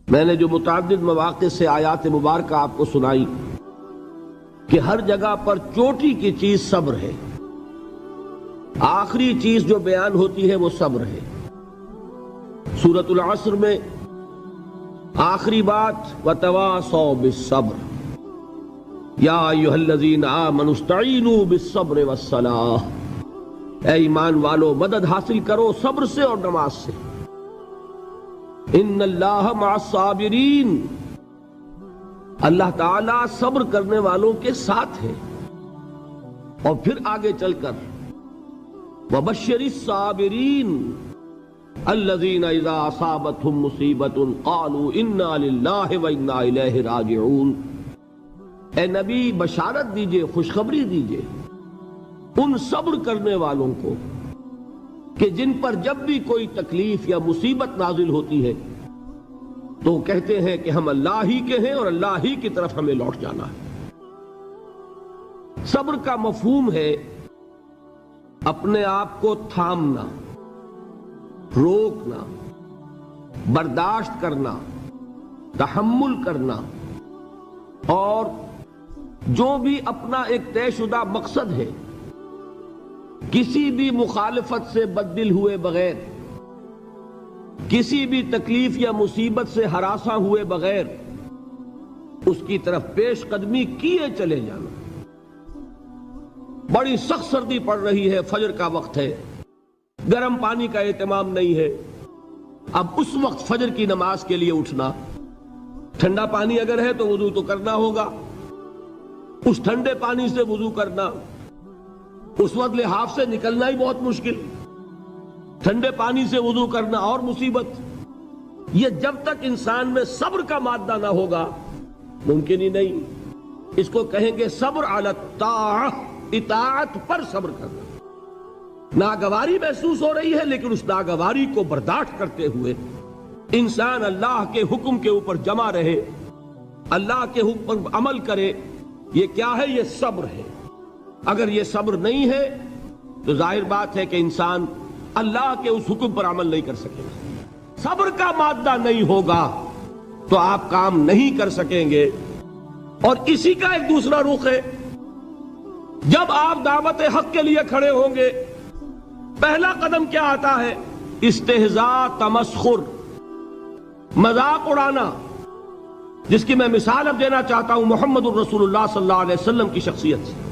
میں نے جو متعدد مواقع سے آیات مبارکہ آپ کو سنائی کہ ہر جگہ پر چوٹی کی چیز صبر ہے، آخری چیز جو بیان ہوتی ہے وہ صبر ہے۔ سورۃ العصر میں آخری بات وَتَوَاصَوْا بِالصَّبْرِ یا ایھا الذین آمنوا استعینوا بالصبر والصلاۃ، اے ایمان والو مدد حاصل کرو صبر سے اور نماز سے۔ ان اللہ مع الصابرین، اللہ تعالیٰ صبر کرنے والوں کے ساتھ ہے۔ اور پھر آگے چل کر وبشر الصابرین الذین اذا اصابتهم مصیبۃ قالوا انا للہ وانا الیہ راجعون، اے نبی بشارت دیجئے، خوشخبری دیجئے ان صبر کرنے والوں کو کہ جن پر جب بھی کوئی تکلیف یا مصیبت نازل ہوتی ہے تو کہتے ہیں کہ ہم اللہ ہی کے ہیں اور اللہ ہی کی طرف ہمیں لوٹ جانا ہے۔ صبر کا مفہوم ہے اپنے آپ کو تھامنا، روکنا، برداشت کرنا، تحمل کرنا، اور جو بھی اپنا ایک طے شدہ مقصد ہے کسی بھی مخالفت سے بددل ہوئے بغیر، کسی بھی تکلیف یا مصیبت سے ہراساں ہوئے بغیر اس کی طرف پیش قدمی کیے چلے جانا۔ بڑی سخت سردی پڑ رہی ہے، فجر کا وقت ہے، گرم پانی کا اہتمام نہیں ہے، اب اس وقت فجر کی نماز کے لیے اٹھنا، ٹھنڈا پانی اگر ہے تو وضو تو کرنا ہوگا، اس ٹھنڈے پانی سے وضو کرنا، اس وقت لحاف سے نکلنا ہی بہت مشکل، ٹھنڈے پانی سے وضو کرنا اور مصیبت۔ یہ جب تک انسان میں صبر کا مادہ نہ ہوگا ممکن ہی نہیں۔ اس کو کہیں گے صبر علی الطاعہ، اطاعت پر صبر کرنا۔ ناگواری محسوس ہو رہی ہے لیکن اس ناگواری کو برداشت کرتے ہوئے انسان اللہ کے حکم کے اوپر جمع رہے، اللہ کے حکم پر عمل کرے۔ یہ کیا ہے؟ یہ صبر ہے۔ اگر یہ صبر نہیں ہے تو ظاہر بات ہے کہ انسان اللہ کے اس حکم پر عمل نہیں کر سکے گا۔ صبر کا مادہ نہیں ہوگا تو آپ کام نہیں کر سکیں گے۔ اور اسی کا ایک دوسرا رخ ہے، جب آپ دعوت حق کے لیے کھڑے ہوں گے پہلا قدم کیا آتا ہے؟ استہزاء، تمسخر، مذاق اڑانا، جس کی میں مثال اب دینا چاہتا ہوں محمد الرسول اللہ صلی اللہ علیہ وسلم کی شخصیت سے۔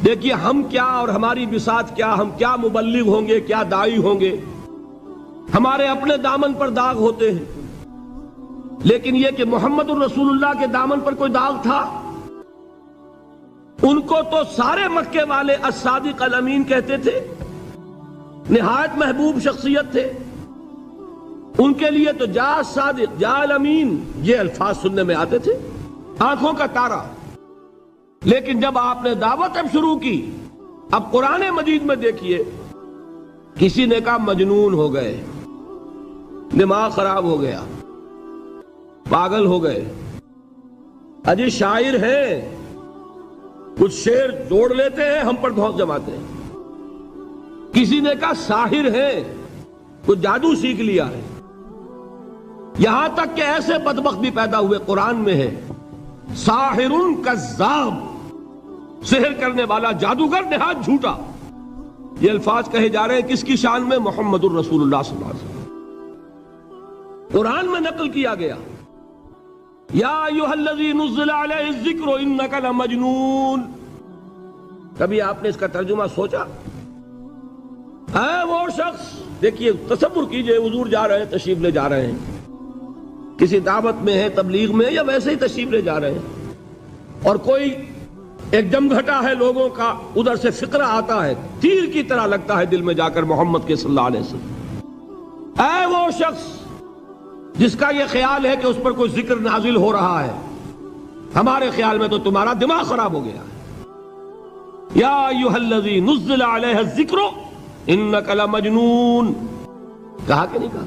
دیکھیے ہم کیا اور ہماری بساط کیا، ہم کیا مبلغ ہوں گے، کیا داعی ہوں گے، ہمارے اپنے دامن پر داغ ہوتے ہیں، لیکن یہ کہ محمد الرسول اللہ کے دامن پر کوئی داغ تھا؟ ان کو تو سارے مکے والے الصادق الامین کہتے تھے، نہایت محبوب شخصیت تھے، ان کے لیے تو جا صادق جا الامین یہ الفاظ سننے میں آتے تھے، آنکھوں کا تارا۔ لیکن جب آپ نے دعوت اب شروع کی، اب قرآن مجید میں دیکھیے کسی نے کہا مجنون ہو گئے، دماغ خراب ہو گیا، پاگل ہو گئے، اجی شاعر ہیں، کچھ شعر جوڑ لیتے ہیں ہم پر دھوس جماتے ہیں۔ کسی نے کہا ساحر ہیں، کچھ جادو سیکھ لیا ہے۔ یہاں تک کہ ایسے بدبخت بھی پیدا ہوئے، قرآن میں ہے ساحر کذاب، سحر کرنے والا جادوگر نہایت جھوٹا۔ یہ الفاظ کہے جا رہے ہیں کس کی شان میں؟ محمد الرسول اللہ صلی اللہ علیہ وسلم۔ قرآن میں نقل کیا گیا یا ایھا الذی نزل علیہ الذکر انک لمجنون۔ کبھی آپ نے اس کا ترجمہ سوچا؟ اے وہ شخص، دیکھیے تصور کیجئے حضور جا رہے ہیں، تشریف لے جا رہے ہیں، کسی دعوت میں ہے، تبلیغ میں، یا ویسے ہی تشریف لے جا رہے ہیں، اور کوئی ایک جمگھٹا ہے لوگوں کا، ادھر سے فقرہ آتا ہے، تیر کی طرح لگتا ہے دل میں جا کر محمد کے صلی اللہ علیہ وسلم۔ اے وہ شخص جس کا یہ خیال ہے کہ اس پر کوئی ذکر نازل ہو رہا ہے، ہمارے خیال میں تو تمہارا دماغ خراب ہو گیا ہے۔ یا ایھا الذی نزل علیہ الذکر انک لمجنون، کہا کہ نہیں کہا؟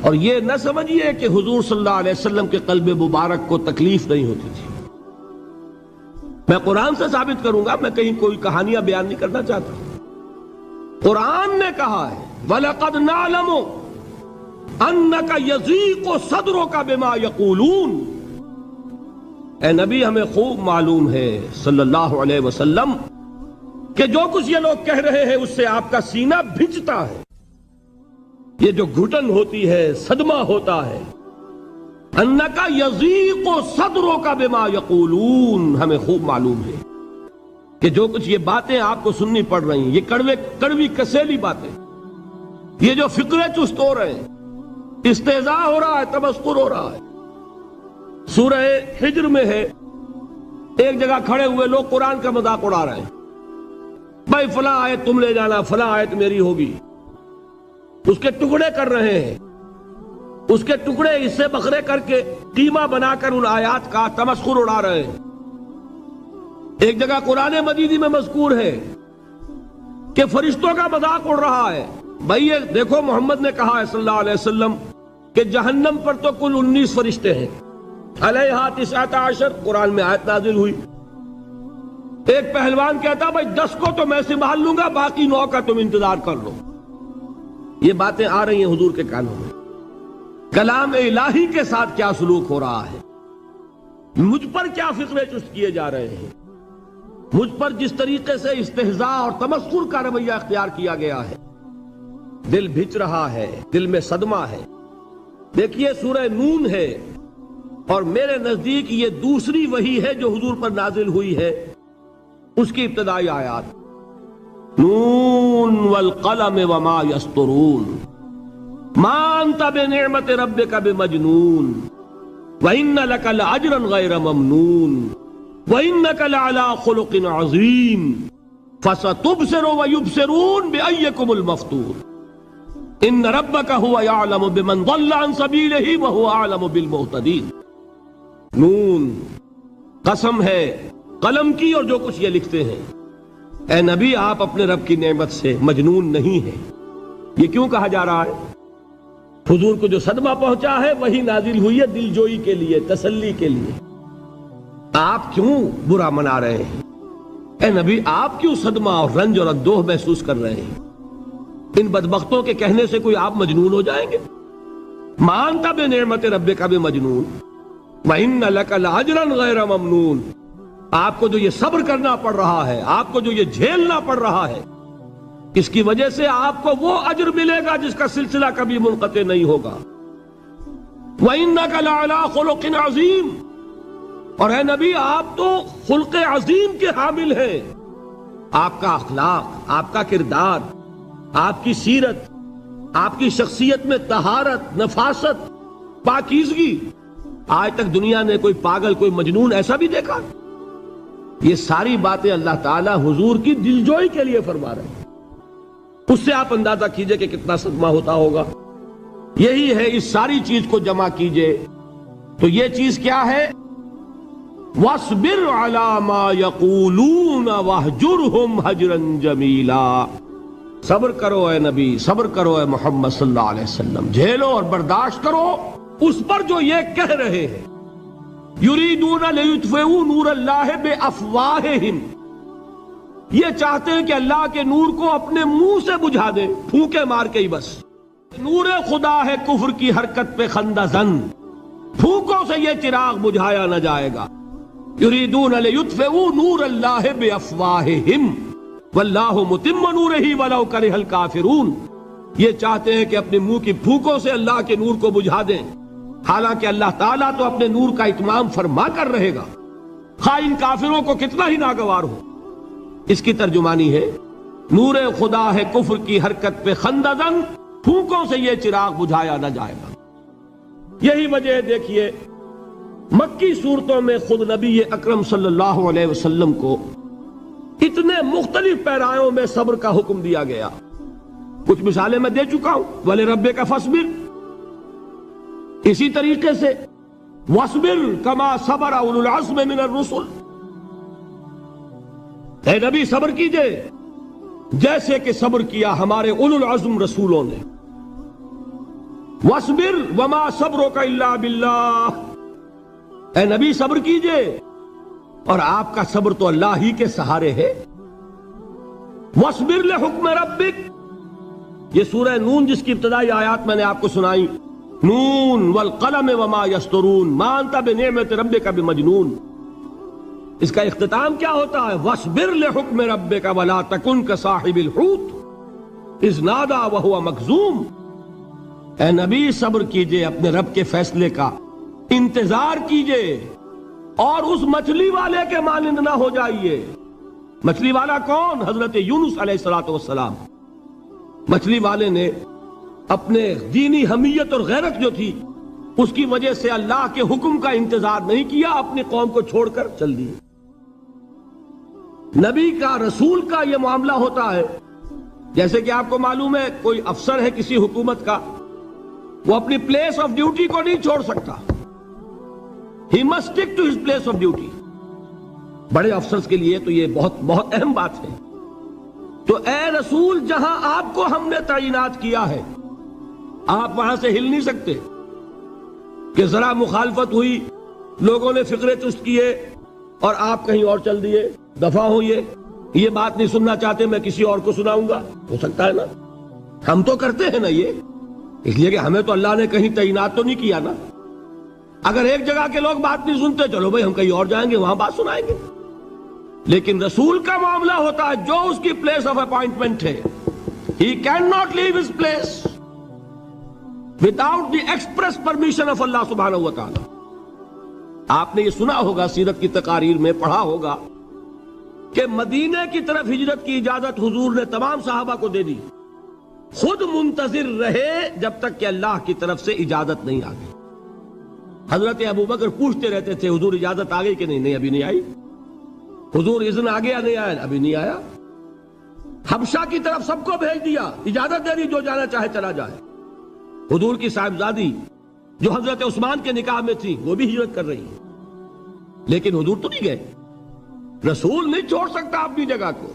اور یہ نہ سمجھیے کہ حضور صلی اللہ علیہ وسلم کے قلب مبارک کو تکلیف نہیں ہوتی تھی۔ میں قرآن سے ثابت کروں گا، میں کہیں کوئی کہانیاں بیان نہیں کرنا چاہتا۔ قرآن نے کہا ہے وَلَقَدْ نَعْلَمُ انک یضیق صدرک بما یقولون، اے نبی ہمیں خوب معلوم ہے صلی اللہ علیہ وسلم کہ جو کچھ یہ لوگ کہہ رہے ہیں اس سے آپ کا سینہ بھنجتا ہے، یہ جو گھٹن ہوتی ہے، صدمہ ہوتا ہے۔ انک یضیق صدرک بما یقولون، ہمیں خوب معلوم ہے کہ جو کچھ یہ باتیں آپ کو سننی پڑ رہی ہیں، یہ کڑوی کسیلی باتیں، یہ جو فقرے چست ہو رہے ہیں، استہزاء ہو رہا ہے، تمسخر ہو رہا ہے۔ سورہ ہجر میں ہے، ایک جگہ کھڑے ہوئے لوگ قرآن کا مذاق اڑا رہے ہیں، بھائی فلاں آیت تم لے جانا، فلاں آیت میری ہوگی، اس کے ٹکڑے کر رہے ہیں، اس کے ٹکڑے حصے بکھرے کر کے قیمہ بنا کر ان آیات کا تمسخر اڑا رہے ہیں۔ ایک جگہ قرآن مجید میں مذکور ہے کہ فرشتوں کا مذاق اڑ رہا ہے، بھائی یہ دیکھو محمد نے کہا ہے صلی اللہ علیہ وسلم کہ جہنم پر تو کل 19 فرشتے ہیں، علیہا 19 قرآن میں آیت نازل ہوئی۔ ایک پہلوان کہتا بھائی 10 کو تو میں سنبھال لوں گا، باقی 9 کا تم انتظار کر لو۔ یہ باتیں آ رہی ہیں حضور کے کانوں میں، کلام الہی کے ساتھ کیا سلوک ہو رہا ہے، مجھ پر کیا فقرے چست کیے جا رہے ہیں، مجھ پر جس طریقے سے استہزاء اور تمسخر کا رویہ اختیار کیا گیا ہے، دل بھج رہا ہے، دل میں صدمہ ہے۔ دیکھیے سورہ نون ہے، اور میرے نزدیک یہ دوسری وحی ہے جو حضور پر نازل ہوئی ہے، اس کی ابتدائی آیات، نون والقلم وما یسطرون ما انت بنعمت ربک بمجنون وَإِنَّ لَكَ لَأَجْرًا غَيْرَ مَمْنُونٍ وَإِنَّكَ لَعَلَىٰ خُلُقٍ عَظِيمٍ فَسَتُبْصِرُ وَيُبْصِرُونَ بِأَيِّكُمُ الْمَفْتُونُ إِنَّ رَبَّكَ هُوَ يَعْلَمُ بِمَنْ ضَلَّ عَنْ سَبِيلِهِ وَهُوَ أَعْلَمُ بِالْمُهْتَدِينَ۔ نون، قسم ہے قلم کی اور جو کچھ یہ لکھتے ہیں۔ اے نبی آپ اپنے رب کی نعمت سے مجنون نہیں ہیں۔ یہ کیوں کہا جا رہا ہے؟ حضور کو جو صدمہ پہنچا ہے وہی نازل ہوئی ہے دل جوئی کے لیے، تسلی کے لیے۔ آپ کیوں برا منا رہے ہیں؟ اے نبی آپ کیوں صدمہ اور رنج اور اندوہ محسوس کر رہے ہیں؟ ان بدبختوں کے کہنے سے کوئی آپ مجنون ہو جائیں گے؟ مانتا بے نعمت ربک بمجنون وَإِنَّ لَكَ لَأَجْرًا غَيْرَ مَمْنُونٍ، آپ کو جو یہ صبر کرنا پڑ رہا ہے، آپ کو جو یہ جھیلنا پڑ رہا ہے، اس کی وجہ سے آپ کو وہ اجر ملے گا جس کا سلسلہ کبھی منقطع نہیں ہوگا۔ وَإِنَّكَ لَعَلَىٰ خُلُقٍ عَظِيمٍ، اور اے نبی آپ تو خلق عظیم کے حامل ہیں۔ آپ کا اخلاق، آپ کا کردار، آپ کی سیرت، آپ کی شخصیت میں طہارت، نفاست، پاکیزگی، آج تک دنیا نے کوئی پاگل، کوئی مجنون ایسا بھی دیکھا؟ یہ ساری باتیں اللہ تعالیٰ حضور کی دلجوئی کے لیے فرما رہے ہیں۔ اس سے آپ اندازہ کیجئے کہ کتنا صدمہ ہوتا ہوگا۔ یہی ہے، اس ساری چیز کو جمع کیجئے تو یہ چیز کیا ہے؟ وَاصْبِرْ عَلَىٰ مَا يَقُولُونَ وَاهْجُرْهُمْ هَجْرًا جَمِيلًا، صبر کرو اے نبی، صبر کرو اے محمد صلی اللہ علیہ وسلم، جھیلو اور برداشت کرو اس پر جو یہ کہہ رہے ہیں۔ يُرِيدُونَ لِيُطْفِئُوا نُورَ اللَّهِ بِأَفْوَاهِهِمْ، یہ چاہتے ہیں کہ اللہ کے نور کو اپنے منہ سے بجھا دیں، پھونکے مار کے ہی بس۔ نور خدا ہے کفر کی حرکت پہ خندہ زن، پھونکوں سے یہ چراغ بجھایا نہ جائے گا۔ یریدون لیطفئوا نور اللہ بافواہہم واللہ متم نورہ ولو کرہ الکافرون، یہ چاہتے ہیں کہ اپنے منہ کی پھونکوں سے اللہ کے نور کو بجھا دیں، حالانکہ اللہ تعالیٰ تو اپنے نور کا اتمام فرما کر رہے گا، خواہ ان کافروں کو کتنا ہی ناگوار ہو۔ اس کی ترجمانی ہے نور خدا ہے کفر کی حرکت پہ خندہ زن، پھونکوں سے یہ چراغ بجھایا نہ جائے گا۔ یہی وجہ ہے، دیکھیے مکی صورتوں میں خود نبی اکرم صلی اللہ علیہ وسلم کو اتنے مختلف پیرایوں میں صبر کا حکم دیا گیا۔ کچھ مثالیں میں دے چکا ہوں، وَلِرَبِّكَ فَاصْبِرْ، اسی طریقے سے وَاصْبِرْ كَمَا صَبَرَ أُولُو الْعَزْمِ مِنَ الرُّسُلِ، اے نبی صبر کیجئے جیسے کہ صبر کیا ہمارے اولو العزم رسولوں نے۔ وَاصْبِرْ وَمَا صَبْرُكَ إِلَّا بِاللَّهِ، اے نبی صبر کیجئے اور آپ کا صبر تو اللہ ہی کے سہارے ہے۔ وَاصْبِرْ لِحُکْمِ رَبِّكَ، یہ سورہ نون جس کی ابتدائی آیات میں نے آپ کو سنائی، نون والقلم وما یسطرون ما انت بنعمت ربک بمجنون، اس کا اختتام کیا ہوتا ہے؟ وَاصْبِرْ لِحُکْمِ رَبِّكَ وَلَا تَكُنْ كَصَاحِبِ الْحُوتِ اِذْ نَادَىٰ وَهُوَ مَكْظُومٌ، اے نبی صبر کیجئے اپنے رب کے فیصلے کا، انتظار کیجئے اور اس مچھلی والے کے مانند نہ ہو جائیے۔ مچھلی والا کون؟ حضرت یونس علیہ السلام۔ مچھلی والے نے اپنے دینی حمیت اور غیرت جو تھی اس کی وجہ سے اللہ کے حکم کا انتظار نہیں کیا، اپنی قوم کو چھوڑ کر چل دیے۔ نبی کا، رسول کا یہ معاملہ ہوتا ہے، جیسے کہ آپ کو معلوم ہے کوئی افسر ہے کسی حکومت کا، وہ اپنی پلیس آف ڈیوٹی کو نہیں چھوڑ سکتا، he must stick to his place of duty. بڑے افسرز کے لیے تو یہ بہت بہت اہم بات ہے۔ تو اے رسول، جہاں آپ کو ہم نے تعینات کیا ہے آپ وہاں سے ہل نہیں سکتے کہ ذرا مخالفت ہوئی، لوگوں نے فقرے چست کیے اور آپ کہیں اور چل دیے، دفع ہوئیے، یہ بات نہیں سننا چاہتے میں کسی اور کو سناؤں گا، ہو سکتا ہے نا؟ ہم تو کرتے ہیں نا یہ، اس لیے کہ ہمیں تو اللہ نے کہیں تعینات تو نہیں کیا نا۔ اگر ایک جگہ کے لوگ بات نہیں سنتے، چلو بھائی ہم کہیں اور جائیں گے، وہاں بات سنائیں گے۔ لیکن رسول کا معاملہ ہوتا ہے جو اس کی پلیس آف اپوائنٹمنٹ ہے، he can not leave his place without the express permission of Allah سبحانہ و تعالی۔ آپ نے یہ سنا ہوگا، سیرت کی تقاریر میں پڑھا ہوگا کہ مدینے کی طرف ہجرت کی اجازت حضور نے تمام صحابہ کو دے دی، خود منتظر رہے جب تک کہ اللہ کی طرف سے اجازت نہیں آ گئی۔ حضرت ابوبکر پوچھتے رہتے تھے حضور اجازت آ گئی کہ نہیں؟ نہیں ابھی نہیں آئی۔ حضور اذن آ گیا؟ نہیں آیا، ابھی نہیں آیا۔ حبشہ کی طرف سب کو بھیج دیا، اجازت دے دی جو جانا چاہے چلا جائے۔ حضور کی صاحبزادی جو حضرت عثمان کے نکاح میں تھی وہ بھی ہجرت کر رہی ہے، لیکن حضور تو نہیں گئے۔ رسول نہیں چھوڑ سکتا اپنی جگہ کو،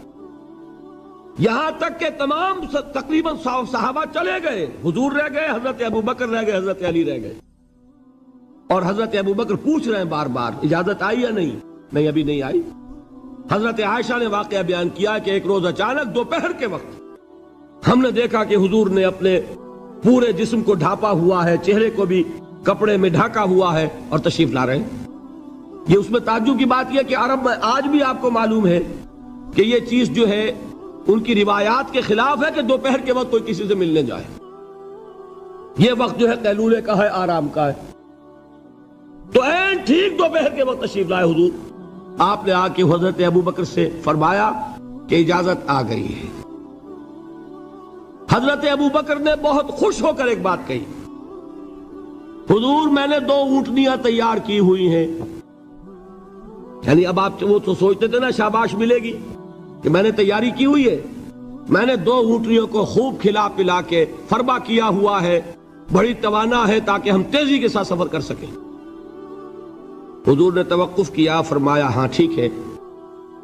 یہاں تک کہ تمام تقریباً صحابہ چلے گئے، حضور رہ گئے، حضرت ابوبکر رہ گئے، حضرت علی رہ گئے، اور حضرت ابوبکر پوچھ رہے ہیں بار بار اجازت آئی یا نہیں؟ نہیں ابھی نہیں آئی۔ حضرت عائشہ نے واقعہ بیان کیا کہ ایک روز اچانک دوپہر کے وقت ہم نے دیکھا کہ حضور نے اپنے پورے جسم کو ڈھانپا ہوا ہے، چہرے کو بھی کپڑے میں ڈھانکا ہوا ہے اور تشریف لا رہے ہیں۔ یہ اس میں تعجب کی بات یہ کہ عرب میں آج بھی آپ کو معلوم ہے کہ یہ چیز جو ہے ان کی روایات کے خلاف ہے کہ دوپہر کے وقت کوئی کسی سے ملنے جائے۔ یہ وقت جو ہے قیلولے کا ہے، آرام کا ہے۔ تو این ٹھیک دوپہر کے وقت تشریف لائے حضور، آپ نے آ کے حضرت ابوبکر سے فرمایا کہ اجازت آ گئی ہے۔ حضرت ابوبکر نے بہت خوش ہو کر ایک بات کہی، حضور میں نے 2 اونٹنیاں تیار کی ہوئی ہیں۔ یعنی اب آپ وہ تو سوچتے تھے نا شاباش ملے گی کہ میں نے تیاری کی ہوئی ہے، میں نے 2 اونٹنیوں کو خوب کھلا پلا کے فربا کیا ہوا ہے، بڑی توانا ہے تاکہ ہم تیزی کے ساتھ سفر کر سکیں۔ حضور نے توقف کیا، فرمایا ہاں ٹھیک ہے،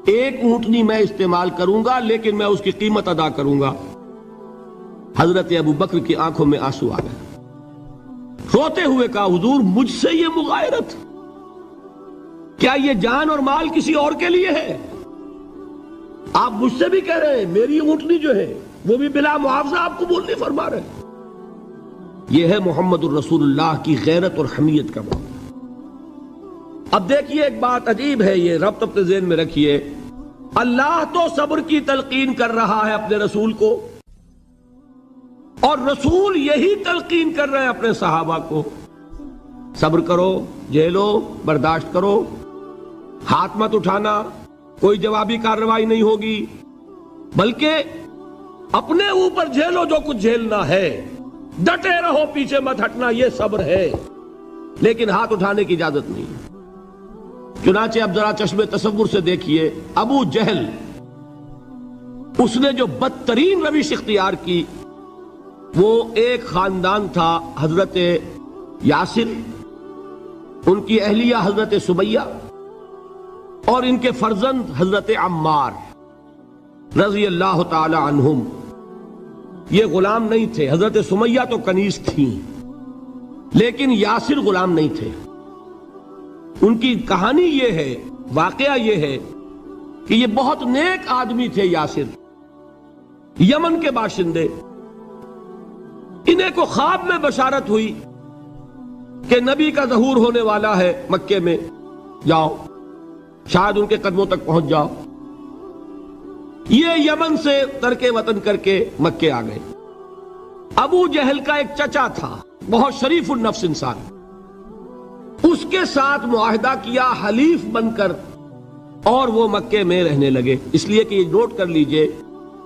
1 اونٹنی میں استعمال کروں گا لیکن میں اس کی قیمت ادا کروں گا۔ حضرت ابوبکر کی آنکھوں میں آنسو آ گئے، روتے ہوئے کہا حضور مجھ سے یہ مغایرت، کیا یہ جان اور مال کسی اور کے لیے ہے؟ آپ مجھ سے بھی کہہ رہے ہیں میری اونٹنی جو ہے وہ بھی بلا معاوضہ آپ قبول نہیں فرما رہے۔ یہ ہے محمد الرسول اللہ کی غیرت اور حمیت کا معاملہ۔ اب دیکھیے ایک بات عجیب ہے، یہ ربط اپنے ذہن میں رکھیے، اللہ تو صبر کی تلقین کر رہا ہے اپنے رسول کو، اور رسول یہی تلقین کر رہے ہیں اپنے صحابہ کو، صبر کرو، جھیلو، برداشت کرو، ہاتھ مت اٹھانا، کوئی جوابی کارروائی نہیں ہوگی، بلکہ اپنے اوپر جھیلو جو کچھ جھیلنا ہے، ڈٹے رہو، پیچھے مت ہٹنا، یہ صبر ہے، لیکن ہاتھ اٹھانے کی اجازت نہیں۔ چنانچہ اب ذرا چشم تصور سے دیکھیے، ابو جہل اس نے جو بدترین روش اختیار کی، وہ ایک خاندان تھا حضرت یاسر، ان کی اہلیہ حضرت سمیہ اور ان کے فرزند حضرت عمار رضی اللہ تعالی عنہم۔ یہ غلام نہیں تھے، حضرت سمیہ تو کنیز تھیں لیکن یاسر غلام نہیں تھے۔ ان کی کہانی یہ ہے، واقعہ یہ ہے کہ یہ بہت نیک آدمی تھے۔ یاسر یمن کے باشندے، انہیں کو خواب میں بشارت ہوئی کہ نبی کا ظہور ہونے والا ہے مکے میں، جاؤ شاید ان کے قدموں تک پہنچ جاؤ۔ یہ یمن سے ترک وطن کر کے مکے آ گئے۔ ابو جہل کا ایک چچا تھا، بہت شریف النفس انسان، اس کے ساتھ معاہدہ کیا حلیف بن کر، اور وہ مکے میں رہنے لگے۔ اس لیے کہ یہ نوٹ کر لیجئے،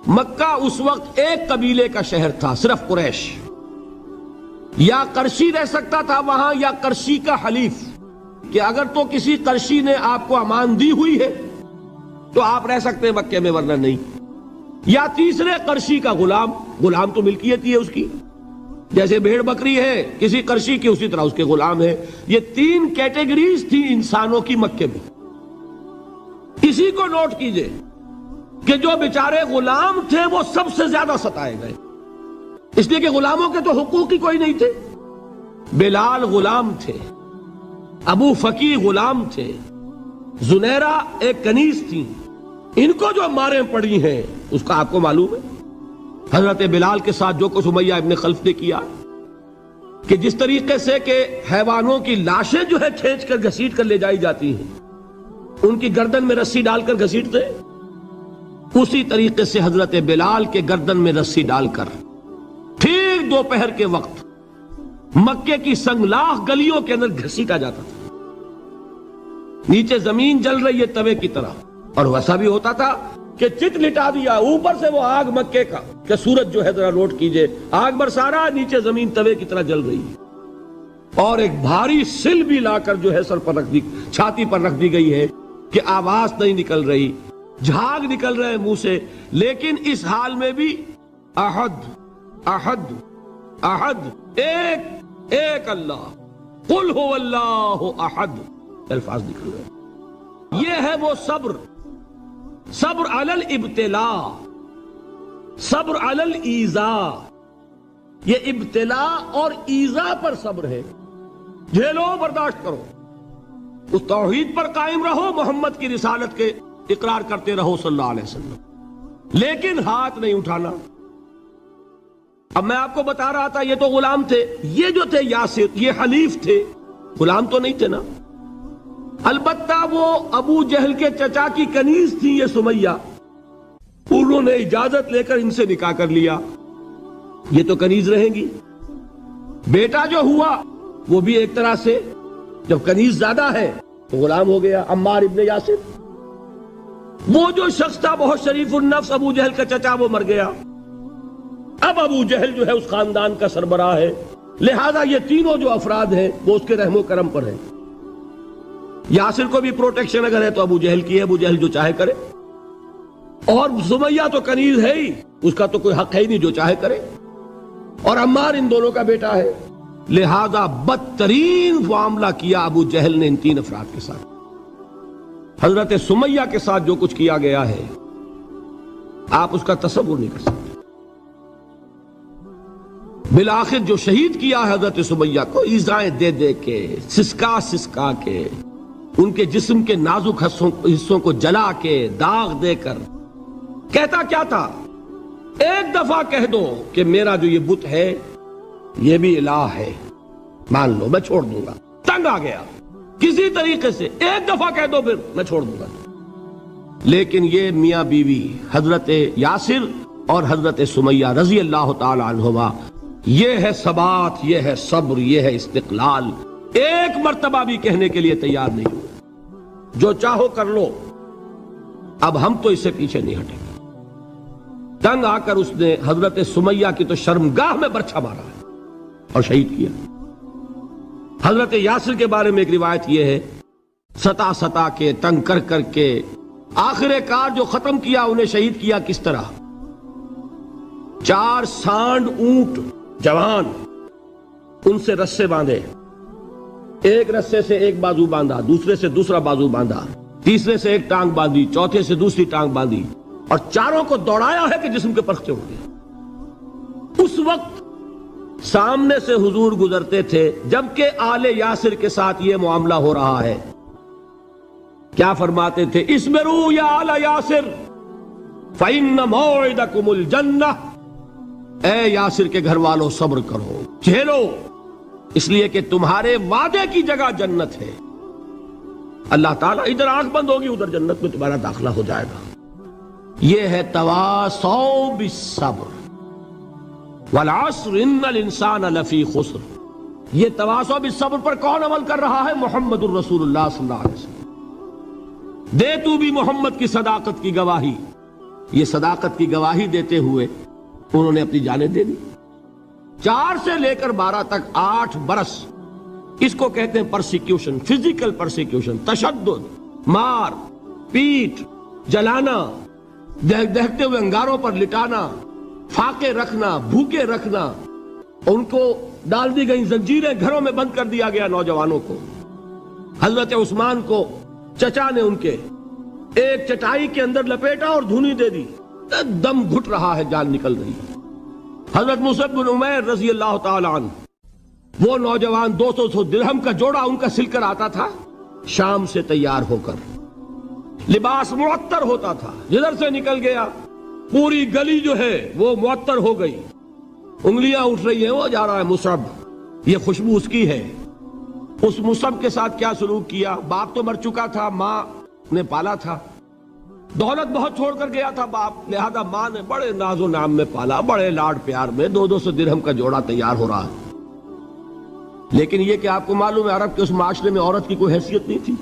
مکہ اس وقت ایک قبیلے کا شہر تھا، صرف قریش۔ یا قرشی رہ سکتا تھا وہاں، یا قرشی کا حلیف، کہ اگر تو کسی قرشی نے آپ کو امان دی ہوئی ہے تو آپ رہ سکتے ہیں مکے میں، ورنہ نہیں۔ یا تیسرے قرشی کا غلام، غلام تو ملکیت ہی ہے اس کی، جیسے بھیڑ بکری ہے کسی قرشی کی، اسی طرح اس کے غلام ہے۔ یہ تین کیٹیگریز تھی انسانوں کی مکے میں۔ اسی کو نوٹ کیجئے کہ جو بیچارے غلام تھے وہ سب سے زیادہ ستائے گئے، اس لیے کہ غلاموں کے تو حقوق ہی کوئی نہیں تھے۔ بلال غلام تھے، ابو فقی غلام تھے، زنیرہ ایک کنیز تھی، ان کو جو ماریں پڑی ہیں اس کا آپ کو معلوم ہے۔ حضرت بلال کے ساتھ جو کچھ امیہ ابن خلف نے کیا، کہ جس طریقے سے کہ حیوانوں کی لاشیں جو ہے کھینچ کر گھسیٹ کر لے جائی جاتی ہیں، ان کی گردن میں رسی ڈال کر گھسیٹتے، اسی طریقے سے حضرت بلال کے گردن میں رسی ڈال کر ٹھیک دوپہر کے وقت مکے کی سنگلاخ گلیوں کے اندر گھسیٹا جاتا تھا۔ نیچے زمین جل رہی ہے توے کی طرح، اور ویسا بھی ہوتا تھا کہ چت لٹا دیا، اوپر سے وہ آگ مکے کا، کہ سورج جو ہے ذرا نوٹ کیجئے، آگ برسا رہا، نیچے زمین توے کی طرح جل رہی ہے، اور ایک بھاری سل بھی لا کر جو ہے سر پر رکھ دی، چھاتی پر رکھ دی گئی ہے کہ آواز نہیں نکل رہی، جھاگ نکل رہے منہ سے، لیکن اس حال میں بھی احد احد احد، ایک ایک اللہ، قل هو اللہ احد، الفاظ نکل رہے۔ یہ ہے وہ صبر، صبر علی الابتلاء، صبر علی الایذاء۔ یہ ابتلاء اور ایذاء پر صبر ہے، جھیلو برداشت کرو، اس توحید پر قائم رہو، محمد کی رسالت کے اقرار کرتے رہو صلی اللہ علیہ وسلم، لیکن ہاتھ نہیں اٹھانا۔ اب میں آپ کو بتا رہا تھا یہ تو غلام تھے، یہ جو تھے یاسر، یہ حلیف تھے، غلام تو نہیں تھے نا۔ البتہ وہ ابو جہل کے چچا کی کنیز تھی یہ سمیہ، انہوں نے اجازت لے کر ان سے نکاح کر لیا، یہ تو کنیز رہیں گی۔ بیٹا جو ہوا وہ بھی ایک طرح سے، جب کنیز زیادہ ہے تو غلام ہو گیا، عمار ابن یاسر۔ وہ جو شخص تھا بہت شریف النفس ابو جہل کا چچا، وہ مر گیا، اب ابو جہل جو ہے اس خاندان کا سربراہ ہے، لہذا یہ تینوں جو افراد ہیں وہ اس کے رحم و کرم پر ہیں۔ یاسر کو بھی پروٹیکشن اگر ہے تو ابو جہل کی ہے، ابو جہل جو چاہے کرے، اور سمیہ تو کنیز ہے ہی، اس کا تو کوئی حق ہے ہی نہیں، جو چاہے کرے، اور عمار ان دونوں کا بیٹا ہے، لہذا بدترین معاملہ کیا ابو جہل نے ان تین افراد کے ساتھ۔ حضرت سمیہ کے ساتھ جو کچھ کیا گیا ہے آپ اس کا تصور نہیں کر سکتے۔ بالآخر جو شہید کیا حضرت سمیہ کو ایذائیں دے دے کے، سسکا سسکا کے، ان کے جسم کے نازک حصوں کو جلا کے، داغ دے کر، کہتا کیا تھا، ایک دفعہ کہہ دو کہ میرا جو یہ بت ہے یہ بھی الہ ہے، مان لو میں چھوڑ دوں گا۔ تنگ آ گیا، کسی طریقے سے ایک دفعہ کہہ دو پھر میں چھوڑ دوں گا۔ لیکن یہ میاں بیوی حضرت یاسر اور حضرت سمیہ رضی اللہ تعالی عنہما، یہ ہے ثبات، یہ ہے صبر، یہ ہے استقلال، ایک مرتبہ بھی کہنے کے لیے تیار نہیں ہوئے، جو چاہو کر لو، اب ہم تو اس سے پیچھے نہیں ہٹیں گے۔ تنگ آ کر اس نے حضرت سمیہ کی تو شرمگاہ میں برچھا مارا ہے اور شہید کیا۔ حضرت یاسر کے بارے میں ایک روایت یہ ہے، ستا ستا کے، تنگ کر کر کے، آخر کار جو ختم کیا، انہیں شہید کیا کس طرح، 4 سانڈ اونٹ جوان، ان سے رسے باندھے، ایک رسے سے ایک بازو باندھا، دوسرے سے دوسرا بازو باندھا، تیسرے سے ایک ٹانگ باندھی، چوتھے سے دوسری ٹانگ باندھی، اور چاروں کو دوڑایا ہے کہ جسم کے پرخچے اڑ گئے۔ اس وقت سامنے سے حضور گزرتے تھے جبکہ آل یاسر کے ساتھ یہ معاملہ ہو رہا ہے، کیا فرماتے تھے، اسبروا یا آل یاسر فإن موعدکم الجنہ، اے یاسر کے گھر والوں صبر کرو، جھیلو، اس لیے کہ تمہارے وعدے کی جگہ جنت ہے۔ اللہ تعالیٰ ادھر آنکھ بند ہوگی ادھر جنت میں تمہارا داخلہ ہو جائے گا۔ یہ ہے تواصوا بالصبر والعصر ان الانسان لفی خسر۔ یہ تواصوا بالصبر پر کون عمل کر رہا ہے؟ محمد الرسول اللہ صلی اللہ علیہ وسلم۔ دے تو بھی محمد کی صداقت کی گواہی۔ یہ صداقت کی گواہی دیتے ہوئے انہوں نے اپنی جانیں دے دی۔ 4 سے لے کر 12 تک 8 برس، اس کو کہتے ہیں پرسیکیوشن، فزیکل پرسیکیوشن، تشدد، مار پیٹ، جلانا، دہتے ہوئے انگاروں پر لٹانا، فاقے رکھنا، بھوکے رکھنا، ان کو ڈال دی گئی زنجیریں، گھروں میں بند کر دیا گیا نوجوانوں کو۔ حضرت عثمان کو چچا نے ان کے ایک چٹائی کے اندر لپیٹا اور دھونی دے دی، دم گھٹ رہا ہے، جان نکل رہی ہے۔ حضرت مصعب بن عمیر رضی اللہ تعالی عنہ، وہ نوجوان 200 درہم کا جوڑا ان کا سل کر آتا تھا شام سے تیار ہو کر، لباس معطر ہوتا تھا، جدھر سے نکل گیا پوری گلی جو ہے وہ معطر ہو گئی، انگلیاں اٹھ رہی ہیں، وہ جا رہا ہے مصعب، یہ خوشبو اس کی ہے۔ اس مصعب کے ساتھ کیا سلوک کیا؟ باپ تو مر چکا تھا، ماں نے پالا تھا، دولت بہت چھوڑ کر گیا تھا باپ، لہذا ماں نے بڑے ناز و نام میں پالا، بڑے لاڈ پیار میں، 200 درہم کا جوڑا تیار ہو رہا ہے۔ لیکن یہ کہ آپ کو معلوم ہے عرب کے اس معاشرے میں عورت کی کوئی حیثیت نہیں تھی،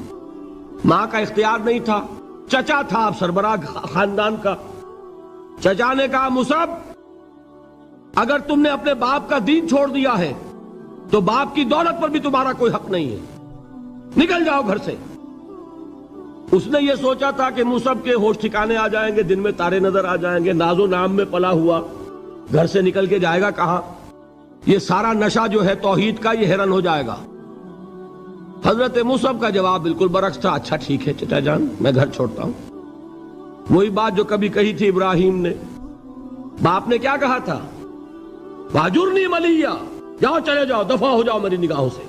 ماں کا اختیار نہیں تھا، چچا تھا آپ سربراہ خاندان کا۔ چچا نے کہا مصعب اگر تم نے اپنے باپ کا دین چھوڑ دیا ہے تو باپ کی دولت پر بھی تمہارا کوئی حق نہیں ہے، نکل جاؤ گھر سے۔ اس نے یہ سوچا تھا کہ مصعب کے ہوش ٹھکانے آ جائیں گے، دن میں تارے نظر آ جائیں گے، ناز و نام میں پلا ہوا گھر سے نکل کے جائے گا کہاں؟ یہ سارا نشہ جو ہے توحید کا یہ حیران ہو جائے گا۔ حضرت مصعب کا جواب بالکل برعکس تھا، اچھا ٹھیک ہے چچا جان، میں گھر چھوڑتا ہوں۔ وہی بات جو کبھی کہی تھی ابراہیم نے، باپ نے کیا کہا تھا؟ واجرنی ملیہ، جاؤ چلے جاؤ، دفع ہو جاؤ میری نگاہوں سے۔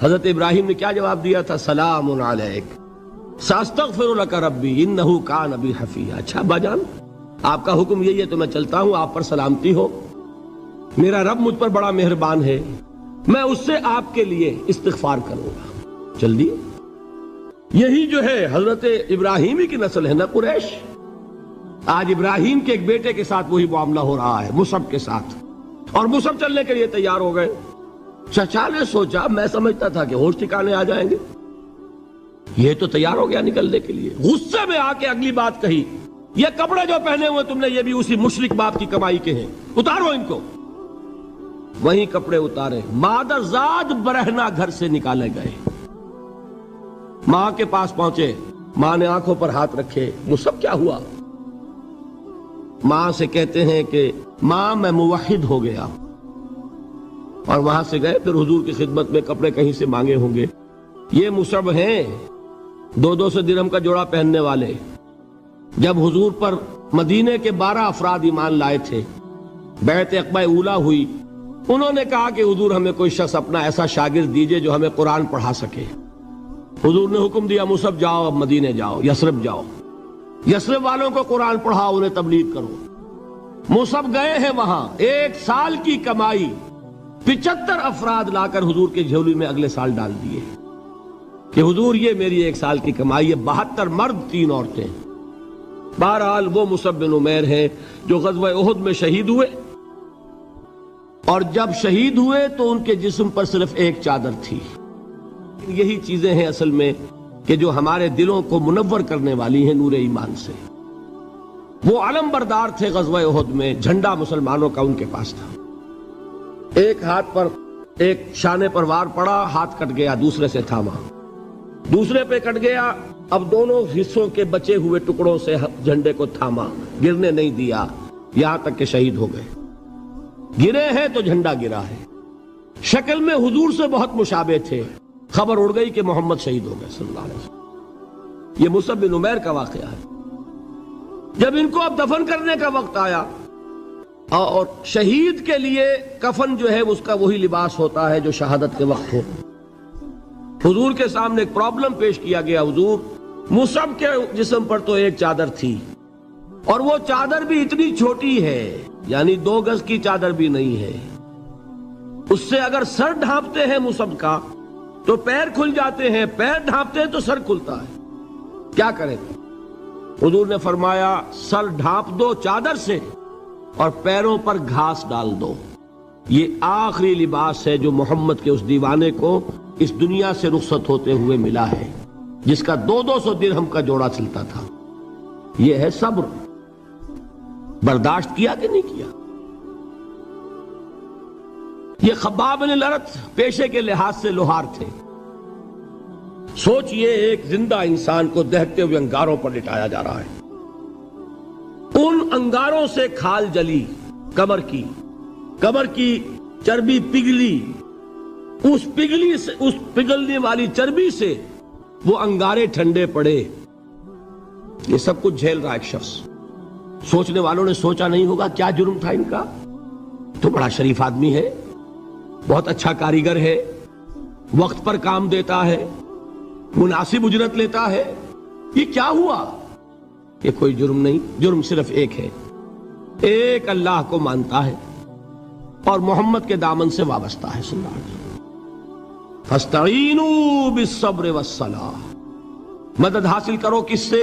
حضرت ابراہیم نے کیا جواب دیا تھا؟ سلام علیک ساستغفر لک ربی انہ کان بی حفیہ۔ اچھا ابا جان آپ کا حکم یہی ہے تو میں چلتا ہوں، آپ پر سلامتی ہو، میرا رب مجھ پر بڑا مہربان ہے، میں اس سے آپ کے لیے استغفار کروں گا۔ جلدی یہی جو ہے حضرت ابراہیمی کی نسل ہے نا قریش۔ آج ابراہیم کے ایک بیٹے کے ساتھ وہی معاملہ ہو رہا ہے، مصعب کے ساتھ، اور مصعب چلنے کے لیے تیار ہو گئے۔ چچا نے سوچا میں سمجھتا تھا کہ ہوش ٹھکانے آ جائیں گے، یہ تو تیار ہو گیا نکلنے کے لیے۔ غصے میں آ کے اگلی بات کہی، یہ کپڑے جو پہنے ہوئے تم نے یہ بھی اسی مشرک باپ کی کمائی کے ہیں، اتارو ان کو۔ وہیں کپڑے اتارے، مادر زاد برہنہ گھر سے نکالے گئے۔ ماں کے پاس پہنچے، ماں نے آنکھوں پر ہاتھ رکھے، مصعب کیا ہوا؟ ماں سے کہتے ہیں کہ ماں میں موحد ہو گیا، اور وہاں سے گئے پھر حضور کی خدمت میں، کپڑے کہیں سے مانگے ہوں گے۔ یہ مصعب ہیں 200 درہم کا جوڑا پہننے والے۔ جب حضور پر مدینے کے 12 افراد ایمان لائے تھے، بیعت عقبہ اولیٰ ہوئی، انہوں نے کہا کہ حضور ہمیں کوئی شخص اپنا ایسا شاگرد دیجئے جو ہمیں قرآن پڑھا سکے۔ حضور نے حکم دیا مصعب جاؤ، اب مدینے جاؤ، یثرب جاؤ، یثرب والوں کو قرآن پڑھاؤ، انہیں تبلیغ کرو۔ مصعب گئے ہیں وہاں، 1 سال کی کمائی 75 افراد لا کر حضور کے جھولی میں اگلے سال ڈال دیے کہ حضور یہ میری 1 سال کی کمائی ہے، 72 مرد 3 عورتیں۔ بہرحال وہ مصعب بن عمیر ہیں جو غزوہ احد میں شہید ہوئے، اور جب شہید ہوئے تو ان کے جسم پر صرف ایک چادر تھی۔ یہی چیزیں ہیں اصل میں کہ جو ہمارے دلوں کو منور کرنے والی ہیں نور ایمان سے۔ وہ علم بردار تھے غزوہ احد میں، جھنڈا مسلمانوں کا ان کے پاس تھا۔ ایک ہاتھ پر ایک شانے پر وار پڑا، ہاتھ کٹ گیا، دوسرے سے تھاما، دوسرے پہ کٹ گیا، اب دونوں حصوں کے بچے ہوئے ٹکڑوں سے جھنڈے کو تھاما، گرنے نہیں دیا، یہاں تک کہ شہید ہو گئے۔ گرے ہیں تو جھنڈا گرا ہے۔ شکل میں حضور سے بہت مشابہ تھے، خبر اڑ گئی کہ محمد شہید ہو گئے صلی اللہ علیہ وسلم۔ یہ مصعب بن عمیر کا واقعہ ہے۔ جب ان کو اب دفن کرنے کا وقت آیا، اور شہید کے لیے کفن جو ہے اس کا وہی لباس ہوتا ہے جو شہادت کے وقت ہو، حضور کے سامنے ایک پرابلم پیش کیا گیا۔ حضور مصعب کے جسم پر تو ایک چادر تھی اور وہ چادر بھی اتنی چھوٹی ہے، یعنی 2 گز کی چادر بھی نہیں ہے، اس سے اگر سر ڈھانپتے ہیں مصحف کا تو پیر کھل جاتے ہیں، پیر ڈھانپتے ہیں تو سر کھلتا ہے، کیا کریں؟ حضور نے فرمایا سر ڈھانپ دو چادر سے اور پیروں پر گھاس ڈال دو۔ یہ آخری لباس ہے جو محمد کے اس دیوانے کو اس دنیا سے رخصت ہوتے ہوئے ملا ہے، جس کا 200 درہم کا جوڑا چلتا تھا۔ یہ ہے صبر۔ برداشت کیا کہ نہیں کیا؟ یہ خباب بن الارت پیشے کے لحاظ سے لوہار تھے۔ سوچئے ایک زندہ انسان کو دہتے ہوئے انگاروں پر لٹایا جا رہا ہے، ان انگاروں سے کھال جلی، کمر کی چربی پگھلی، اس پگھلنے والی چربی سے وہ انگارے ٹھنڈے پڑے۔ یہ سب کچھ جھیل رہا ایک شخص۔ سوچنے والوں نے سوچا نہیں ہوگا کیا جرم تھا ان کا، تو بڑا شریف آدمی ہے، بہت اچھا کاریگر ہے، وقت پر کام دیتا ہے، مناسب اجرت لیتا ہے، یہ کیا ہوا؟ یہ کوئی جرم نہیں، جرم صرف ایک ہے، ایک اللہ کو مانتا ہے اور محمد کے دامن سے وابستہ ہے صلی اللہ علیہ وسلم۔ فاستعینوا بالصبر والصلاۃ، مدد حاصل کرو کس سے؟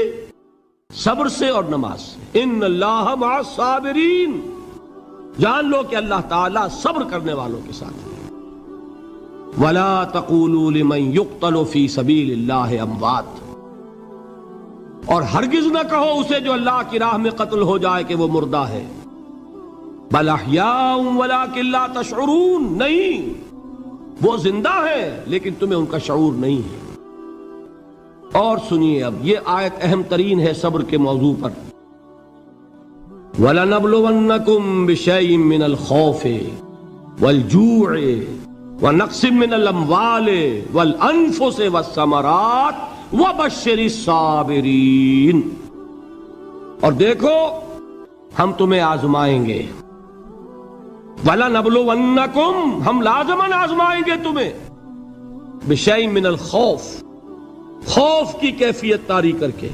صبر سے اور نماز سے۔ ان اللہ مع الصابرین، جان لو کہ اللہ تعالیٰ صبر کرنے والوں کے ساتھ ہے۔ ولا تقولوا لمن يقتل في سبيل الله اموات، اور ہرگز نہ کہو اسے جو اللہ کی راہ میں قتل ہو جائے کہ وہ مردہ ہے۔ بل احیاء ولکن لا تشعرون، نہیں، وہ زندہ ہے لیکن تمہیں ان کا شعور نہیں ہے۔ اور سنیے اب یہ آیت اہم ترین ہے صبر کے موضوع پر۔ وَلَنَبْلُوَنَّكُمْ بِشَيْءٍ مِّنَ الْخَوْفِ وَالْجُوعِ وَنَقْصٍ مِّنَ الْأَمْوَالِ وَالْأَنفُسِ وَالثَّمَرَاتِ وَبَشِّرِ الصَّابِرِينَ، اور دیکھو ہم تمہیں آزمائیں گے۔ وَلَنَبْلُوَنَّكُمْ، ہم لازماً آزمائیں گے تمہیں، بِشَيْءٍ مِّنَ الْخَوْفِ، خوف کی کیفیت طاری کر کے،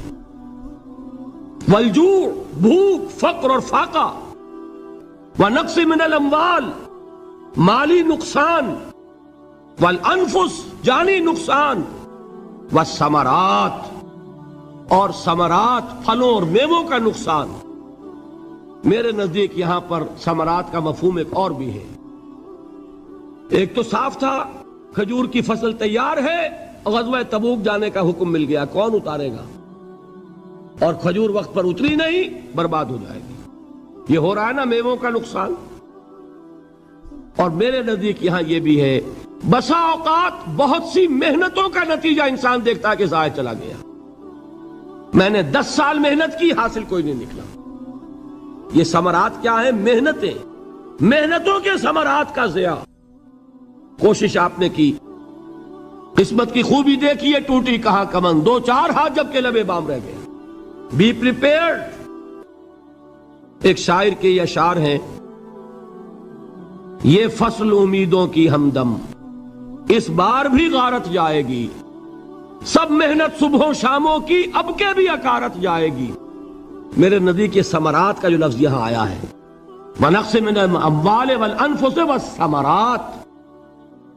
والجوع، بھوک، فقر اور فاقہ، ونقص من الاموال، مالی نقصان، والانفس، جانی نقصان، والثمرات، اور ثمرات، پھلوں اور میووں کا نقصان۔ میرے نزدیک یہاں پر ثمرات کا مفہوم ایک اور بھی ہے۔ ایک تو صاف تھا کھجور کی فصل تیار ہے، غزوہ تبوک جانے کا حکم مل گیا، کون اتارے گا؟ اور کھجور وقت پر اتری نہیں، برباد ہو جائے گی۔ یہ ہو رہا ہے نا میووں کا نقصان۔ اور میرے نزدیک یہاں یہ بھی ہے، بسا اوقات بہت سی محنتوں کا نتیجہ انسان دیکھتا ہے کہ ضائع چلا گیا، میں نے 10 سال محنت کی، حاصل کوئی نہیں نکلا۔ یہ ثمرات کیا ہیں؟ محنتیں، محنتوں کے ثمرات کا ضیاع۔ کوشش آپ نے کی، قسمت کی خوبی دیکھیے، ٹوٹی کہاں کمن، 2-4 ہاتھ جب کے لبے بام رہ گئے۔ Be prepared. ایک شاعر کے یہ اشعار ہیں، یہ فصل امیدوں کی ہمدم اس بار بھی غارت جائے گی، سب محنت صبحوں شاموں کی اب کے بھی اکارت جائے گی۔ میرے نزدیک یہ ثمرات کا جو لفظ یہاں آیا ہے، وَنَقْصٍ مِّنَ الْأَمْوَالِ وَالْأَنفُسِ وَالثَّمَرَاتِ،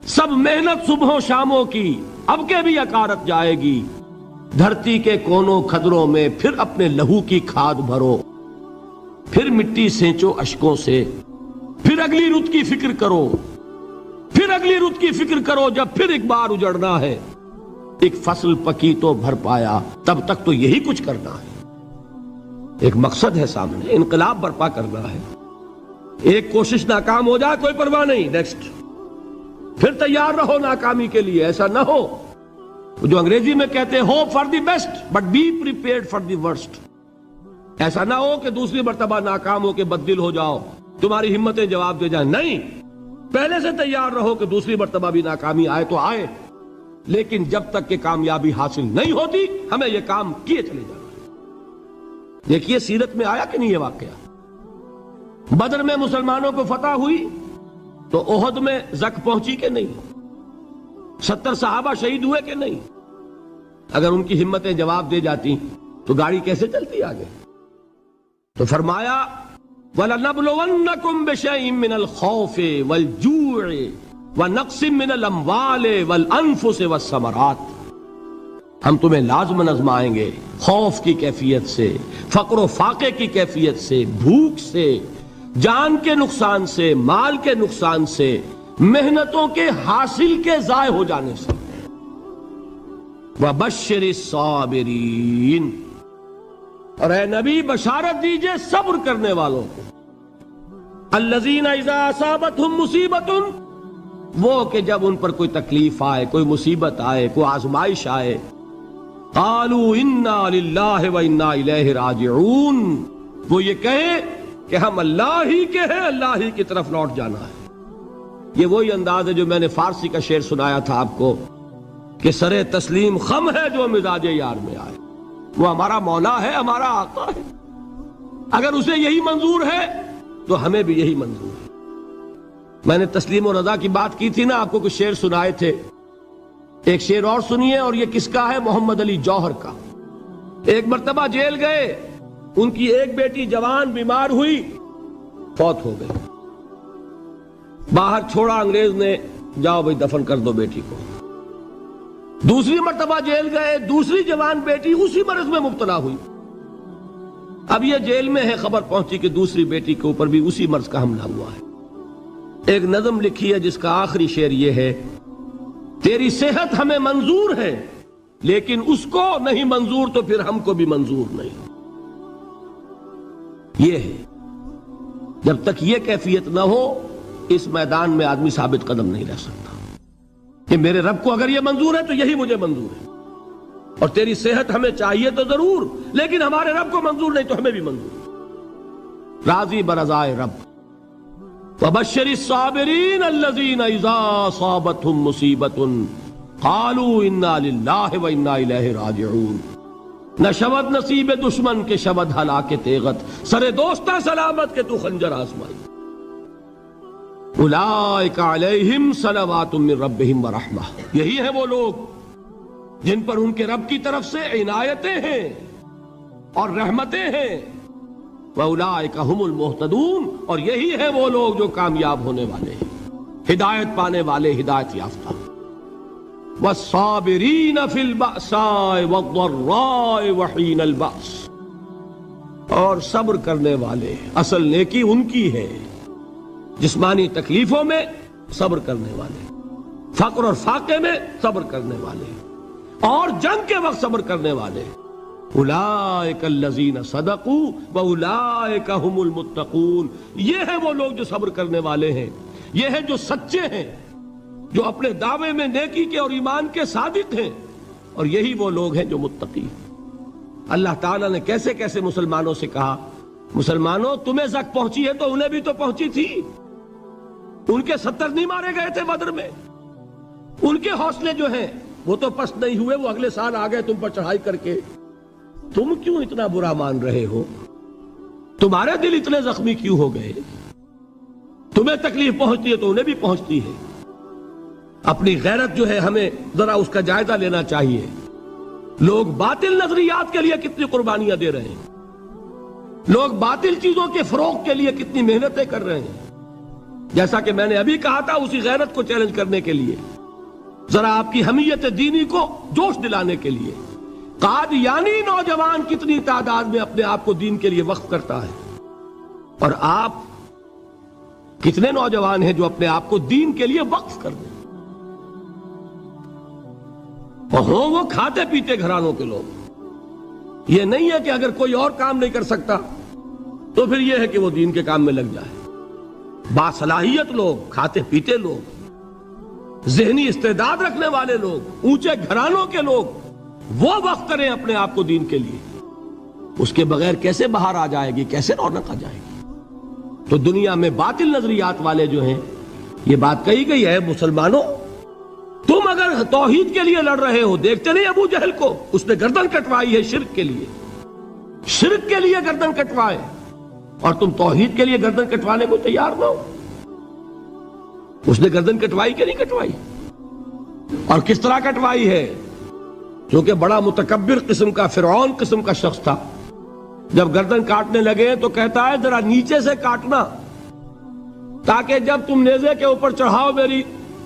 سب محنت صبحوں شاموں کی اب کے بھی اکارت جائے گی۔ دھرتی کے کونوں کھدروں میں پھر اپنے لہو کی کھاد بھرو، پھر مٹی سینچو اشکوں سے، پھر اگلی رت کی فکر کرو، پھر اگلی رت کی فکر کرو، جب پھر ایک بار اجڑنا ہے۔ ایک فصل پکی تو بھر پایا، تب تک تو یہی کچھ کرنا ہے۔ ایک مقصد ہے سامنے، انقلاب برپا کرنا ہے۔ ایک کوشش ناکام ہو جائے کوئی پرواہ نہیں، نیکسٹ، پھر تیار رہو ناکامی کے لیے۔ ایسا نہ ہو جو انگریزی میں کہتے ہیں hope for the best but be prepared for the worst. ایسا نہ ہو کہ دوسری مرتبہ ناکام ہو کے بددل ہو جاؤ، تمہاری ہمتیں جواب دے جائیں، نہیں، پہلے سے تیار رہو کہ دوسری مرتبہ بھی ناکامی آئے تو آئے، لیکن جب تک کہ کامیابی حاصل نہیں ہوتی ہمیں یہ کام کیے چلے جانا ہے۔ دیکھیے سیرت میں آیا کہ نہیں یہ واقعہ؟ بدر میں مسلمانوں کو فتح ہوئی تو احد میں زک پہنچی کہ نہیں؟ 70 صحابہ شہید ہوئے کہ نہیں؟ اگر ان کی ہمتیں جواب دے جاتی تو گاڑی کیسے چلتی آگے؟ تو فرمایا وَلَنَبْلُوَنَّكُمْ بِشَيْءٍ مِّنَ الْخَوْفِ وَالْجُوعِ وَنَقْصٍ مِّنَ الْأَمْوَالِ وَالْأَنفُسِ وَالثَّمَرَاتِ، ہم تمہیں لازماً آزمائیں گے خوف کی کیفیت سے، فقر و فاقے کی کیفیت سے، بھوک سے، جان کے نقصان سے، مال کے نقصان سے، محنتوں کے حاصل کے ضائع ہو جانے سے۔ وَبَشِّرِ الصَّابِرِينَ، اور اے نبی بشارت دیجئے صبر کرنے والوں کو، الَّذِينَ إِذَا أَصَابَتْهُمْ مُصِيبَةٌ، وہ کہ جب ان پر کوئی تکلیف آئے، کوئی مصیبت آئے، کوئی آزمائش آئے، قالوا انا للہ وانا الیہ راجعون، وہ یہ کہیں کہ ہم اللہ ہی کے ہیں، اللہ ہی کی طرف لوٹ جانا ہے۔ یہ وہی انداز ہے جو میں نے فارسی کا شعر سنایا تھا آپ کو کہ سرے تسلیم خم ہے جو مزاج یار میں آئے۔ وہ ہمارا مولا ہے، ہمارا آقا ہے، اگر اسے یہی منظور ہے تو ہمیں بھی یہی منظور ہے۔ میں نے تسلیم و رضا کی بات کی تھی نا، آپ کو کچھ شعر سنائے تھے، ایک شعر اور سنیے، اور یہ کس کا ہے؟ محمد علی جوہر کا۔ ایک مرتبہ جیل گئے، ان کی ایک بیٹی جوان بیمار ہوئی، فوت ہو گئی، باہر چھوڑا انگریز نے، جاؤ بھائی دفن کر دو بیٹی کو۔ دوسری مرتبہ جیل گئے، دوسری جوان بیٹی اسی مرض میں مبتلا ہوئی، اب یہ جیل میں ہے، خبر پہنچی کہ دوسری بیٹی کے اوپر بھی اسی مرض کا حملہ ہوا ہے۔ ایک نظم لکھی ہے جس کا آخری شعر یہ ہے، تیری صحت ہمیں منظور ہے لیکن اس کو نہیں منظور تو پھر ہم کو بھی منظور نہیں۔ یہ ہے، جب تک یہ کیفیت نہ ہو اس میدان میں آدمی ثابت قدم نہیں رہ سکتا کہ میرے رب کو اگر یہ منظور ہے تو یہی مجھے منظور ہے، اور تیری صحت ہمیں چاہیے تو ضرور لیکن ہمارے رب کو منظور نہیں تو ہمیں بھی منظور۔ راضی برضائے رب۔ وَبَشِّرِ الصَّابِرِينَ الَّذِينَ إِذَا أَصَابَتْهُمْ مُصِيبَةٌ قَالُوا إِنَّا لِلَّهِ وَإِنَّا إِلَيْهِ رَاجِعُونَ۔ نہ شود نصیب دشمن کے شود ہلاک تیغت، سر دوستہ سلامت کے تو خنجر آزمائی۔ اولئک علیہم صلوات من ربہم ورحمہ، یہی ہے وہ لوگ جن پر ان کے رب کی طرف سے عنایتیں ہیں اور رحمتیں ہیں۔ وَأُولَئِكَ هُمُ الْمُهْتَدُونَ، اور یہی ہے وہ لوگ جو کامیاب ہونے والے ہیں، ہدایت پانے والے، ہدایت یافتہ۔ وَالصَّابِرِينَ فِي الْبَأْسَاءِ وَالضَّرَّاءِ وَحِينَ الْبَأْسِ، اور صبر کرنے والے، اصل نیکی ان کی ہے، جسمانی تکلیفوں میں صبر کرنے والے، فقر اور فاقے میں صبر کرنے والے، اور جنگ کے وقت صبر کرنے والے۔ اولئک الذین صدقوا واولئک هم المتقون، یہ ہے وہ لوگ جو صبر کرنے والے ہیں، یہ ہے جو سچے ہیں، جو اپنے دعوے میں نیکی کے اور ایمان کے صادق ہیں، اور یہی وہ لوگ ہیں جو متقی ہیں۔ اللہ تعالیٰ نے کیسے کیسے مسلمانوں سے کہا، مسلمانوں تمہیں زک پہنچی ہے تو انہیں بھی تو پہنچی تھی، ان کے 70 نہیں مارے گئے تھے بدر میں، ان کے حوصلے جو ہیں وہ تو پست نہیں ہوئے، وہ اگلے سال آ گئے تم پر چڑھائی کر کے، تم کیوں اتنا برا مان رہے ہو؟ تمہارے دل اتنے زخمی کیوں ہو گئے؟ تمہیں تکلیف پہنچتی ہے تو انہیں بھی پہنچتی ہے۔ اپنی غیرت جو ہے ہمیں ذرا اس کا جائزہ لینا چاہیے۔ لوگ باطل نظریات کے لیے کتنی قربانیاں دے رہے ہیں، لوگ باطل چیزوں کے فروغ کے لیے کتنی محنتیں کر رہے ہیں۔ جیسا کہ میں نے ابھی کہا تھا، اسی غیرت کو چیلنج کرنے کے لیے، ذرا آپ کی حمیت دینی کو جوش دلانے کے لیے، قادیانی نوجوان کتنی تعداد میں اپنے آپ کو دین کے لیے وقف کرتا ہے، اور آپ کتنے نوجوان ہیں جو اپنے آپ کو دین کے لیے وقف کر دیں، اور ہوں وہ کھاتے پیتے گھرانوں کے لوگ۔ یہ نہیں ہے کہ اگر کوئی اور کام نہیں کر سکتا تو پھر یہ ہے کہ وہ دین کے کام میں لگ جائے۔ باصلاحیت لوگ، کھاتے پیتے لوگ، ذہنی استعداد رکھنے والے لوگ، اونچے گھرانوں کے لوگ، وہ وقف کریں اپنے آپ کو دین کے لیے، اس کے بغیر کیسے باہر آ جائے گی، کیسے رونق آ جائے گی؟ تو دنیا میں باطل نظریات والے جو ہیں، یہ بات کہی گئی ہے، مسلمانوں تم اگر توحید کے لیے لڑ رہے ہو، دیکھتے نہیں ابو جہل کو، اس نے گردن کٹوائی ہے شرک کے لیے، شرک کے لیے گردن کٹوائے، اور تم توحید کے لیے گردن کٹوانے کو تیار نہ ہو۔ اس نے گردن کٹوائی کہ نہیں کٹوائی؟ اور کس طرح کٹوائی ہے؟ جو کہ بڑا متکبر قسم کا، فرعون قسم کا شخص تھا، جب گردن کاٹنے لگے تو کہتا ہے ذرا نیچے سے کاٹنا، تاکہ جب تم نیزے کے اوپر چڑھاؤ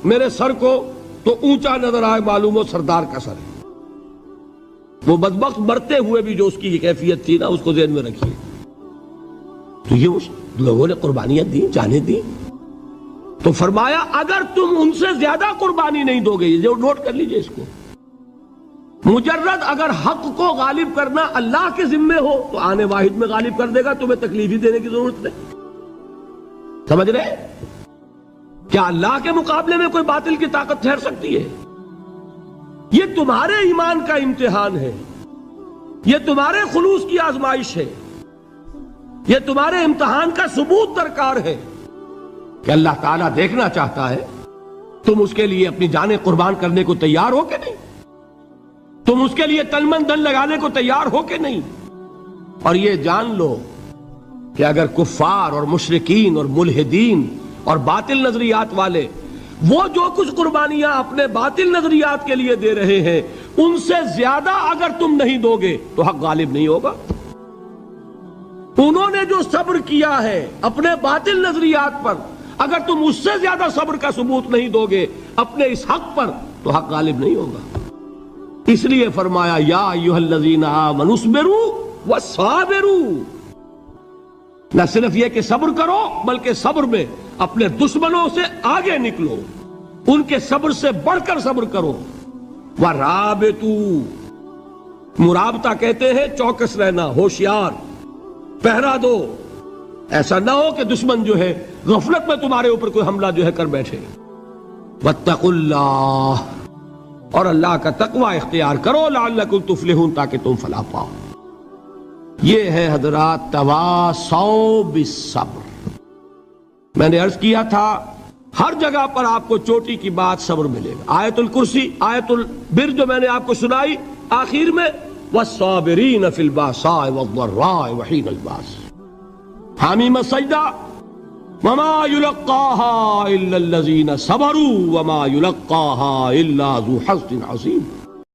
میرے سر کو تو اونچا نظر آئے، معلوم ہو سردار کا سر ہے۔ وہ بدبخت مرتے ہوئے بھی جو اس کی کیفیت تھی نا، اس کو ذہن میں رکھیے۔ تو یہ اس لوگوں نے قربانیاں دی، جانیں دی، تو فرمایا اگر تم ان سے زیادہ قربانی نہیں دو گے، یہ نوٹ کر لیجئے اس کو، مجرد اگر حق کو غالب کرنا اللہ کے ذمے ہو تو آنے واحد میں غالب کر دے گا، تمہیں تکلیف ہی دینے کی ضرورت نہیں۔ سمجھ رہے؟ کیا اللہ کے مقابلے میں کوئی باطل کی طاقت ٹھہر سکتی ہے؟ یہ تمہارے ایمان کا امتحان ہے، یہ تمہارے خلوص کی آزمائش ہے، یہ تمہارے امتحان کا ثبوت درکار ہے کہ اللہ تعالیٰ دیکھنا چاہتا ہے تم اس کے لیے اپنی جانیں قربان کرنے کو تیار ہو کہ نہیں، تم اس کے لیے تن من دھن لگانے کو تیار ہو کہ نہیں۔ اور یہ جان لو کہ اگر کفار اور مشرکین اور ملحدین اور باطل نظریات والے وہ جو کچھ قربانیاں اپنے باطل نظریات کے لیے دے رہے ہیں، ان سے زیادہ اگر تم نہیں دو گے تو حق غالب نہیں ہوگا۔ انہوں نے جو صبر کیا ہے اپنے باطل نظریات پر، اگر تم اس سے زیادہ صبر کا ثبوت نہیں دو گے اپنے اس حق پر تو حق غالب نہیں ہوگا۔ اس لیے فرمایا یا ایھا الذین آمنوا اصبروا وصابروا، نہ صرف یہ کہ صبر کرو بلکہ صبر میں اپنے دشمنوں سے آگے نکلو، ان کے صبر سے بڑھ کر صبر کرو۔ وَرَابِطُوا، مرابطہ کہتے ہیں چوکس رہنا، ہوشیار، پہرا دو، ایسا نہ ہو کہ دشمن جو ہے غفلت میں تمہارے اوپر کوئی حملہ جو ہے کر بیٹھے۔ وَاتَّقُوا اللَّهَ، اور اللہ کا تقوی اختیار کرو، لعلکم تفلحون، تاکہ تم فلاح پاؤ۔ یہ ہے حضرات تواصوا بالصبر۔ میں نے عرض کیا تھا ہر جگہ پر آپ کو چوٹی کی بات صبر ملے گا۔ آیت الکرسی، آیت البر جو میں نے آپ کو سنائی آخر میں، والصابرین فی الباساء والضراء وحین الباس، حامیم السجدہ، وما یلقاها الا الذین صبروا وما یلقاها الا ذو حظ عظیم۔